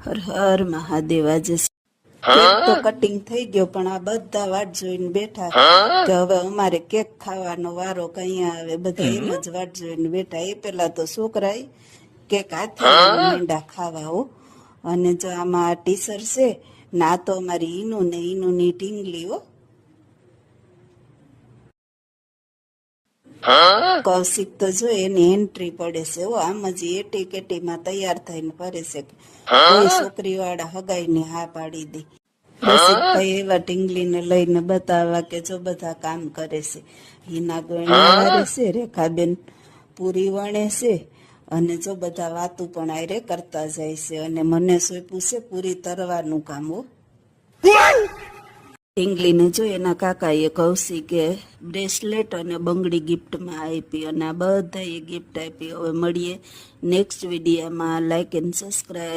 હર હર મહાદેવ. આજે કેક તો કટિંગ થઈ ગયો, પણ આ બધા વાટ જોઈને બેઠા કે હવે અમારે કેક ખાવાનો વારો કઈ આવે. બધા એમ જ વાટ જોઈને બેઠા. એ પેલા તો છોકરા કેક હાથે મીંડા ખાવા હો. અને જો આમાં આ ટીસર છે ના, તો અમારી ઈનું ને ઈનુંની ઢીંગલી હો. કૌશિક તો જો એની એન્ટ્રી પડે છે હો. આમ જ એટી કેટીમાં તૈયાર થઈને ફરે છે. કોઈ છોકરી વાળા હગાઈ ને હા પાડી દે. રસિકભાઈ એવા ઢીંગલીને લઈને બતાવવા કે જો બધા કામ કરે છે. હિના ગોયણા વારે છે, રેખાબેન પૂરી વણે છે, અને જો બધા વાતું પણ આયરે કરતા જાય છે. અને મને સોંપ્યું છે પૂરી તરવાનું કામ હો. ઢીંગલીને જો એના કાકાએ કૌશિકે બ્રેસલેટ અને બંગડી ગિફ્ટમાં આપી, અને આ બધાએ ગિફ્ટ આપી. હવે મળીએ નેક્સ્ટ વિડીયોમાં. Like and subscribe.